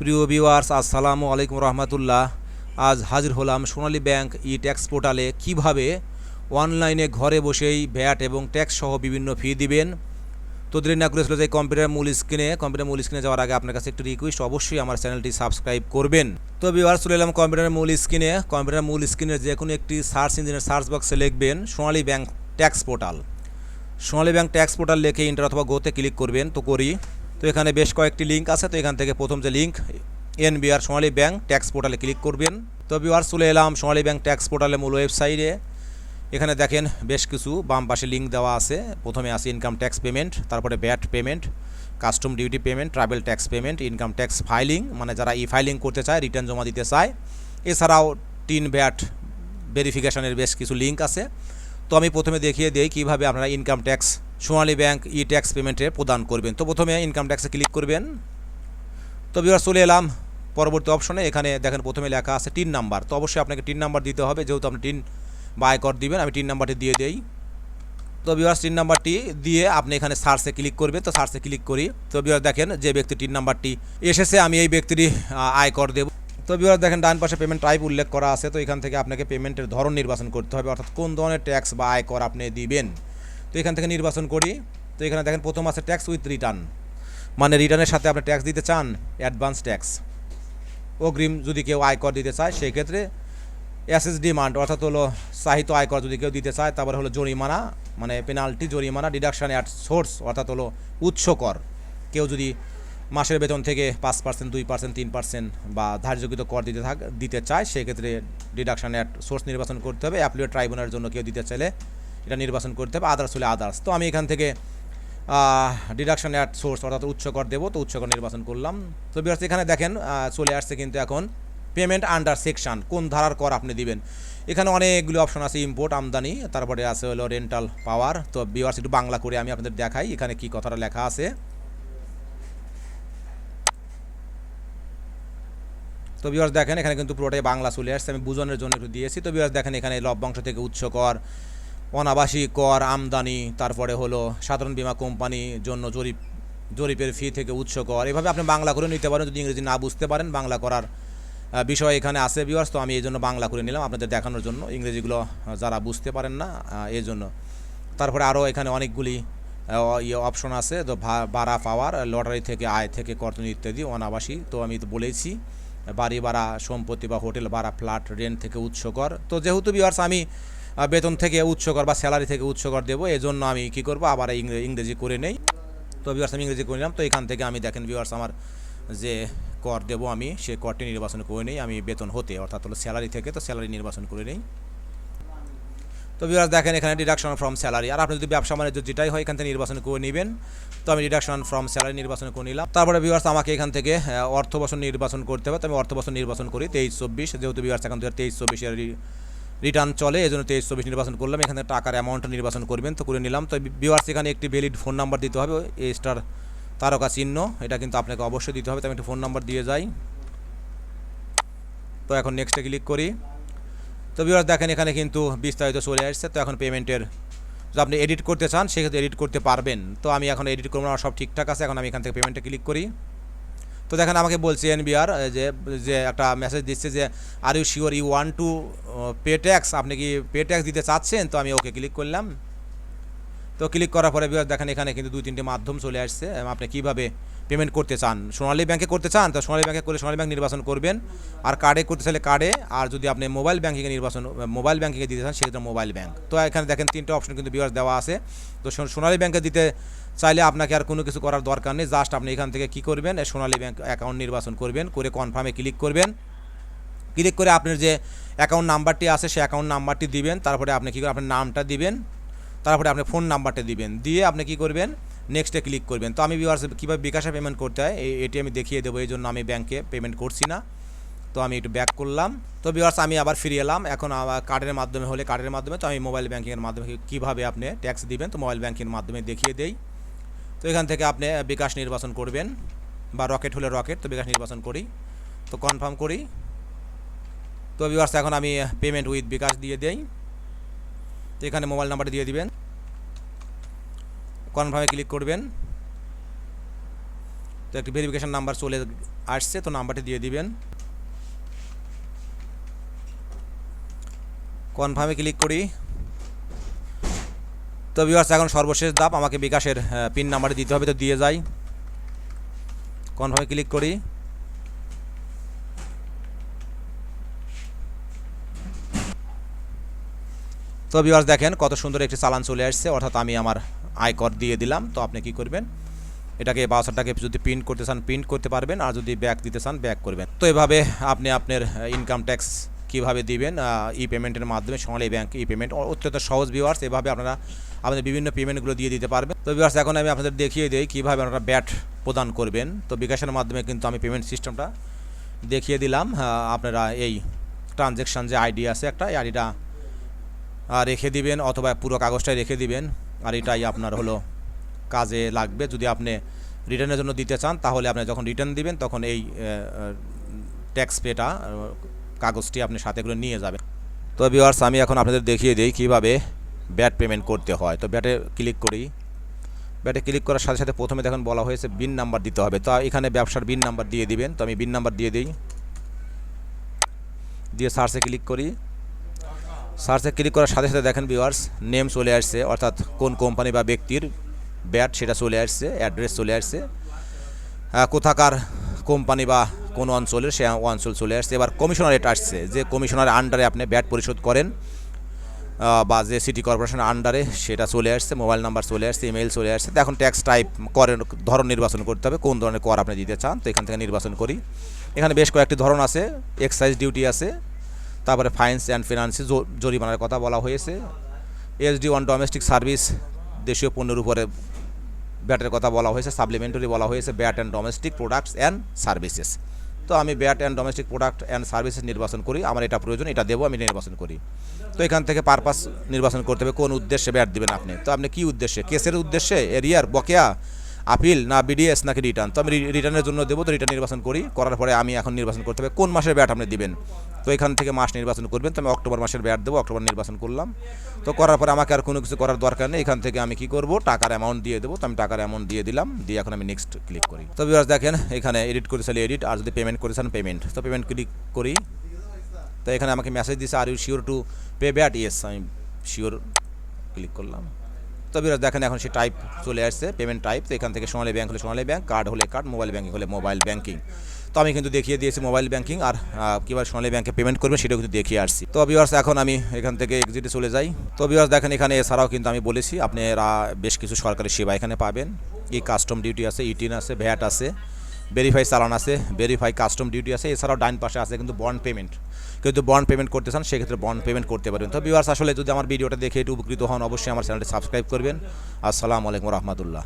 প্রিয় ভিউয়ার্স, আসসালামু আলাইকুম রহমতুল্লাহ। আজ হাজির হলাম সোনালী ব্যাংক ই ট্যাক্স পোর্টালে কিভাবে অনলাইনে ঘরে বসেই ভ্যাট এবং ট্যাক্স সহ বিভিন্ন ফি দিবেন। তো দেরি না করে চলে যাই কম্পিউটার মূল স্ক্রিনে যাওয়ার আগে আপনার কাছে একটি রিকোয়েস্ট, অবশ্যই আমার চ্যানেলটি সাবস্ক্রাইব করবেন। তো ভিউয়ার্স, চলে এলাম কম্পিউটার মূল স্ক্রিনের যে কোনো একটি সার্চ ইঞ্জিনের সার্চ বক্সে লিখবেন সোনালী ব্যাংক ট্যাক্স পোর্টাল। সোনালী ব্যাংক ট্যাক্স পোর্টাল লিখে ইন্টার অথবা গোতে ক্লিক করবেন। তো এখানে বেশ কয়েকটি লিঙ্ক আছে। তো এখান থেকে প্রথম যে লিঙ্ক NBR সোনালী ব্যাংক ট্যাক্স পোর্টালে ক্লিক করবেন। তো ভিউয়ার্স, চলে এলাম সোনালী ব্যাংক ট্যাক্স পোর্টালে মূল ওয়েবসাইটে। এখানে দেখেন বেশ কিছু বাম পাশে লিঙ্ক দেওয়া আছে। প্রথমে আছে ইনকাম ট্যাক্স পেমেন্ট, তারপরে VAT payment, custom duty payment, travel tax payment, income tax filing, মানে যারা ফাইলিং করতে চায়, রিটার্ন জমা দিতে চায়। এছাড়াও টিন ভ্যাট ভেরিফিকেশনের বেশ কিছু লিঙ্ক আছে। তো আমি প্রথমে দেখিয়ে দিই কীভাবে আপনারা ইনকাম ট্যাক্স সোনালী ব্যাংক ই ট্যাক্স পেমেন্টে প্রদান করবেন। তো প্রথমে ইনকাম ট্যাক্সে ক্লিক করবেন। তো ভিউয়ার্স, চলে এলাম পরবর্তী অপশনে। এখানে দেখেন প্রথমে লেখা আছে টিন নাম্বার। তো অবশ্যই আপনাকে টিন নাম্বার দিতে হবে, যেহেতু আপনি টিন বা আয়কর দিবেন। আমি টিন নাম্বারটি দিয়ে দেই। তো ভিউয়ার্স, টিন নাম্বারটি দিয়ে আপনি এখানে সার্চে ক্লিক করবেন। তো সার্চে ক্লিক করি। তো ভিউয়ার্স, দেখেন যে ব্যক্তির টিন নাম্বারটি এসেছে, আমি এই ব্যক্তিরই আয়কর দেব। তো ভিউয়ার্স, দেখেন ডান পাশে পেমেন্ট টাইপ উল্লেখ করা আছে। তো এখান থেকে আপনাকে পেমেন্টের ধরন নির্বাচন করতে হবে, অর্থাৎ কোন ধরনের ট্যাক্স বা আয়কর আপনি দিবেন। তো এখান থেকে নির্বাচন করি। তো এখানে দেখেন প্রথম আছে ট্যাক্স উইথ রিটার্ন, মানে রিটার্নের সাথে আপনি ট্যাক্স দিতে চান। অ্যাডভান্স ট্যাক্স, অগ্রিম যদি কেউ আয়কর দিতে চায় সেই ক্ষেত্রে। অ্যাসেস ডিমান্ড, অর্থাৎ হলো চাহিত আয়কর যদি কেউ দিতে চায়। তারপরে হলো জরিমানা, মানে পেনাল্টি জরিমানা। ডিডাকশান অ্যাট সোর্স, অর্থাৎ হলো উৎস কর। কেউ যদি মাসের বেতন থেকে 5%, 2%, 3% বা ধার্যকৃত কর দিতে চায়, সেক্ষেত্রে ডিডাকশান অ্যাট সোর্স নির্বাচন করতে হবে। অ্যাপিলেট ট্রাইব্যুনালের জন্য কেউ দিতে চাইলে এটা নির্বাচন করতে হবে। আদার্স হলে আদার্স। তো আমি এখান থেকে ডিডাকশান অ্যাট সোর্স, অর্থাৎ উৎস কর দেবো। তো উৎস কর নির্বাচন করলাম। তো ভিউয়ার্স, এখানে দেখেন চলে আসছে কিন্তু এখন পেমেন্ট আন্ডার সেকশন, কোন ধারার কর আপনি দিবেন। এখানে অনেকগুলো অপশন আছে, ইম্পোর্ট আমদানি, তারপরে আছে হলো রেন্টাল পাওয়ার। তো ভিউয়ার্স, একটু বাংলা করে আমি আপনাদের দেখাই এখানে কি কথাটা লেখা আছে। তো ভিউয়ার্স, দেখেন এখানে কিন্তু পুরোটাই বাংলা চলে আসছে, আমি বোঝানোর জন্য একটু দিয়েছি। তো ভিউয়ার্স, দেখেন এখানে লভ্যাংশ থেকে উৎস কর, অনাবাসিক কর, আমদানি, তারপরে হলো সাধারণ বীমা কোম্পানি জন্য জরিপের ফি থেকে উৎস কর। এভাবে আপনি বাংলা করে নিতে পারেন যদি ইংরেজি না বুঝতে পারেন। বাংলা করার বিষয় এখানে আছে ভিউয়ার্স। তো আমি এই জন্য বাংলা করে নিলাম আপনাদের দেখানোর জন্য, ইংরেজিগুলো যারা বুঝতে পারেন না এই জন্য। তারপরে আরও এখানে অনেকগুলি অপশন আছে। তো ভাড়া পাওয়ার, লটারি থেকে আয় থেকে কর্তন ইত্যাদি, অনাবাসী তো আমি তো বলেইছি, বাড়ি ভাড়া, সম্পত্তি বা হোটেল ভাড়া, ফ্ল্যাট রেন্ট থেকে উৎস কর। তো যেহেতু ভিউয়ার্স আমি বেতন থেকে উৎস কর বা স্যালারি থেকে উৎস কর দেবো, এই জন্য আমি কী করবো, আবার ইংরেজি করে নেই। তো ভিউয়ার্স, আমি ইংরেজি করে নিলাম। তো এখান থেকে আমি দেখেন ভিউয়ার্স, আমার যে কর দেবো আমি সে করটি নির্বাচন করে নেই। আমি বেতন হতে, অর্থাৎ হলো স্যালারি থেকে, তো স্যালারি নির্বাচন করে নেই। তো ভিউয়ার্স, দেখেন এখানে ডিডাকশন ফ্রম স্যালারি। আর আপনি যদি ব্যবসা বাণিজ্য যেটাই হয় এখান থেকে নির্বাচন করে নেবেন। তো আমি ডিডাকশন ফ্রম স্যালারি নির্বাচন করে নিলাম। তারপরে ভিউয়ার্স, আমাকে এখান থেকে অর্থ বছর নির্বাচন করতে হবে। তো আমি অর্থ বছর নির্বাচন করি 23-24, যেহেতু ভিউয়ার্স এখন 2023-24 রিটার্ন চলে, এই জন্য 23-24 নির্বাচন করলাম। এখানে টাকার অ্যামাউন্ট নির্বাচন করবেন, তো করে নিলাম। তো ভিউয়ার্স, এখানে একটি ভ্যালিড ফোন নাম্বার দিতে হবে, স্টার তারকা চিহ্ন, এটা কিন্তু আপনাকে অবশ্যই দিতে হবে। তো আমি একটা ফোন নাম্বার দিয়ে যাই। তো এখন নেক্সটে ক্লিক করি। তো ভিউয়ার্স, দেখেন এখানে কিন্তু বিস্তারিত চলে আসছে। তো এখন পেমেন্টের যদি আপনি এডিট করতে চান সেক্ষেত্রে এডিট করতে পারবেন। তো আমি এখন এডিট করবো না, সব ঠিকঠাক আছে। এখন আমি এখান থেকে পেমেন্টে ক্লিক করি। তো দেখেন আমাকে বলছে NBR যে একটা মেসেজ দিচ্ছে যে are you sure you want to pay tax, আপনি কি পে ট্যাক্স দিতে চাচ্ছেন। তো আমি ওকে ক্লিক করলাম। তো ক্লিক করার পরে ভিউয়ার্স, দেখেন এখানে কিন্তু 2-3টে মাধ্যম চলে আসছে। আপনি কীভাবে পেমেন্ট করতে চান, সোনালী ব্যাংকে করতে চান তো সোনালী ব্যাংকে করে সোনালী ব্যাংক নির্বাচন করবেন। আর কার্ডে করতে চাইলে কার্ডে, আর যদি আপনি মোবাইল ব্যাংকিংয়ে দিতে চান সেক্ষেত্রে মোবাইল ব্যাংক। তো এখানে দেখেন 3টে অপশন কিন্তু ভিউয়ার্স দেওয়া আছে। তো সোনালী ব্যাংকে দিতে চাইলে আপনাকে আর কোনো কিছু করার দরকার নেই, জাস্ট আপনি এখান থেকে কী করবেন, সোনালী ব্যাংক অ্যাকাউন্ট নির্বাচন করবেন, করে কনফার্মে ক্লিক করবেন। ক্লিক করে আপনার যে অ্যাকাউন্ট নাম্বারটি আছে সেই অ্যাকাউন্ট নাম্বারটি দিবেন। তারপরে আপনি কী করবেন, আপনার নামটা দিবেন, তারপরে আপনি ফোন নাম্বারটা দিবেন, দিয়ে আপনি কী করবেন, নেক্সটে ক্লিক করবেন। তো আমি ভিউয়ার্স কীভাবে বিকাশে পেমেন্ট করতে হয় এটি আমি দেখিয়ে দেবো, এই জন্য আমি ব্যাংকে পেমেন্ট করছি না। তো আমি একটু ব্যাক করলাম। তো ভিউয়ার্স, আমি আবার ফিরে এলাম। এখন আবার কার্ডের মাধ্যমে হলে কার্ডের মাধ্যমে, তো আমি মোবাইল ব্যাংকিংয়ের মাধ্যমে কীভাবে আপনি ট্যাক্স দিবেন তো মোবাইল ব্যাংকিংয়ের মাধ্যমে দেখিয়ে দেই। তো এখান থেকে আপনি বিকাশ নির্বাচন করবেন, বা রকেট হলে রকেট। তো বিকাশ নির্বাচন করি, তো কনফার্ম করি। তো ভিউয়ার্স, এখন আমি পেমেন্ট উইথ বিকাশ দিয়ে দেই। তো এখানে মোবাইল নাম্বারটা দিয়ে দিবেন, কনফার্মে ক্লিক করবেন। তো তো একটি ভেরিফিকেশন নাম্বার চলে আসছে, তো নাম্বারটি দিয়ে দিবেন। কনফার্মে ক্লিক করি। তো ভিউয়ার্স এখন সর্বশেষ ধাপ, আমাকে বিকাশের পিন নাম্বারটি দিতে হবে, তো দিয়ে যাই। কনফার্মে ক্লিক করি। তো ভিউয়ার্স দেখেন কত সুন্দর একটি চালান চলে আসছে, অর্থাৎ আমি আমার আয়কর দিয়ে দিলাম। তো আপনি কি করবেন, এটাকে বাউচারটাকে যদি প্রিন্ট করতে চান প্রিন্ট করতে পারবেন, আর যদি ব্যাক দিতে চান ব্যাক করবেন। তো এভাবে আপনি আপনার ইনকাম ট্যাক্স কীভাবে দিবেন ই পেমেন্টের মাধ্যমে, সোনালী ব্যাংক ই পেমেন্ট অত্যন্ত সহজ ভিউয়ার্স। এভাবে আপনারা আপনাদের বিভিন্ন পেমেন্টগুলো দিয়ে দিতে পারবেন। তো ভিউয়ার্স এখন আমি আপনাদের দেখিয়ে দিই কীভাবে আপনারা ব্যাট প্রদান করবেন। তো বিকাশের মাধ্যমে কিন্তু আমি পেমেন্ট সিস্টেমটা দেখিয়ে দিলাম। আপনারা এই ট্রানজ্যাকশান যে আইডি আছে একটা, এই আইডিটা রেখে দিবেন, অথবা পুরো কাগজটাই রেখে দিবেন, আর এটাই আপনার হলো কাজে লাগবে। যদি আপনি রিটার্নের জন্য দিতে চান, তাহলে আপনি যখন রিটার্ন দিবেন তখন এই ট্যাক্স পেটা কাগজটি আপনি সাথে করে নিয়ে যাবেন। তো ভিউয়ার্স আমি এখন আপনাদের দেখিয়ে দিই কীভাবে ব্যাট পেমেন্ট করতে হয়। তো ব্যাটে ক্লিক করি। ব্যাটে ক্লিক করার সাথে সাথে প্রথমে দেখুন বলা হয়েছে বিন নাম্বার দিতে হবে। তো এখানে ব্যবসার বিন নাম্বার দিয়ে দিবেন। তো আমি বিন নাম্বার দিয়ে দিই, দিয়ে সার্চে ক্লিক করি। সার্চে ক্লিক করার সাথে সাথে দেখেন ভিউয়ার্স নেম চলে আসছে, অর্থাৎ কোন কোম্পানি বা ব্যক্তির ব্যাট সেটা চলে আসছে, অ্যাড্রেস চলে আসছে, কোথাকার কোম্পানি বা কোন অঞ্চলের সে অঞ্চল চলে আসছে। এবার কমিশনারেট আসছে, যে কমিশনারের আন্ডারে আপনি ব্যাট পরিশোধ করেন বা যে সিটি কর্পোরেশনের আন্ডারে সেটা চলে আসছে, মোবাইল নাম্বার চলে আসছে, ইমেল চলে আসছে। তো এখন ট্যাক্স টাইপ করেন ধরন নির্বাচন করতে হবে, কোন ধরনের কর আপনি দিতে চান। তো এখান থেকে নির্বাচন করি। এখানে বেশ কয়েকটি ধরন আছে, এক্সাইজ ডিউটি আছে, তারপরে ফাইন্স অ্যান্ড ফিনান্সি জরিমানার কথা বলা হয়েছে, এসডি অন ডোমেস্টিক সার্ভিস দেশীয় পণ্যের উপরে ব্যাটের কথা বলা হয়েছে, সাপ্লিমেন্টারি বলা হয়েছে bat and domestic products and services. তো আমি bat and domestic product and services নির্বাচন করি, আমার এটা প্রয়োজন, এটা দেবো, আমি নির্বাচন করি। তো এখান থেকে পারপাস নির্বাচন করতে হবে, কোন উদ্দেশ্যে ব্যাট দেবেন আপনি। তো আপনি কী উদ্দেশ্যে, কেসের উদ্দেশ্যে, এরিয়ার, বকেয়া, আপিল, না বিডিএস, নাকি রিটার্ন। তো আমি রিটার্নের জন্য দেবো, তো রিটার্ন নির্বাচন করি। করার পরে আমি এখন নির্বাচন করতে হবে কোন মাসের ব্যাট আপনি দিবেন। তো এখান থেকে মাস নির্বাচন করবেন। তো আমি অক্টোবর মাসের ব্যাট দেবো, অক্টোবর নির্বাচন করলাম। তো করার পরে আমাকে আর কোনো কিছু করার দরকার নেই, এখান থেকে আমি কি করব, টাকার অ্যামাউন্ট দিয়ে দেবো। তো আমি টাকার অ্যামাউন্ট দিয়ে দিলাম, দিয়ে এখন আমি নেক্সট ক্লিক করি। তো ভিউয়ার্স দেখেন এখানে এডিট করে চাইলে এডিট, আর যদি পেমেন্ট করে চান পেমেন্ট। তো পেমেন্ট ক্লিক করি। তো এখানে আমাকে মেসেজ দিচ্ছে are you sure to pay bat, yes আমি শিওর ক্লিক করলাম। তো ভিউয়ার্স দেখেন এখন সে টাইপ চলে আসছে, পেমেন্ট টাইপ। তো এখান থেকে সোনালী ব্যাংক হলে সোনালী ব্যাংক, কার্ড হলে কার্ড, মোবাইল ব্যাংকিং হলে মোবাইল ব্যাংকিং। তো আমি কিন্তু দেখিয়ে দিয়েছি মোবাইল ব্যাংকিং, আর কীভাবে সোনালী ব্যাংকে পেমেন্ট করবেন সেটাও কিন্তু দেখিয়ে আসছি। তো ভিউয়ার্স এখন আমি এখান থেকে এক্সিটে চলে যাই। তো ভিউয়ার্স দেখেন এখানে এছাড়াও কিন্তু আমি বলেছি আপনারা বেশ কিছু সরকারি সেবা এখানে পাবেন। এই কাস্টম ডিউটি আছে, ইটিন আছে, ভ্যাট আছে, ভেরিফাই চালান আছে, ভেরিফাই কাস্টম ডিউটি আছে। এছাড়াও ডাইন পাশে আছে কিন্তু বন্ড পেমেন্ট, কিন্তু বন্ড পেমেন্ট করতে চান সেক্ষেত্রে বন্ড পেমেন্ট করতে পারবেন। তো ভিউয়ার্স আসলে যদি আমার ভিডিওটা দেখে একটু উপকৃত হন, অবশ্যই আমার চ্যানেলটি সাবস্ক্রাইব করবেন। আসসালামু আলাইকুম রহমতুল্লাহ।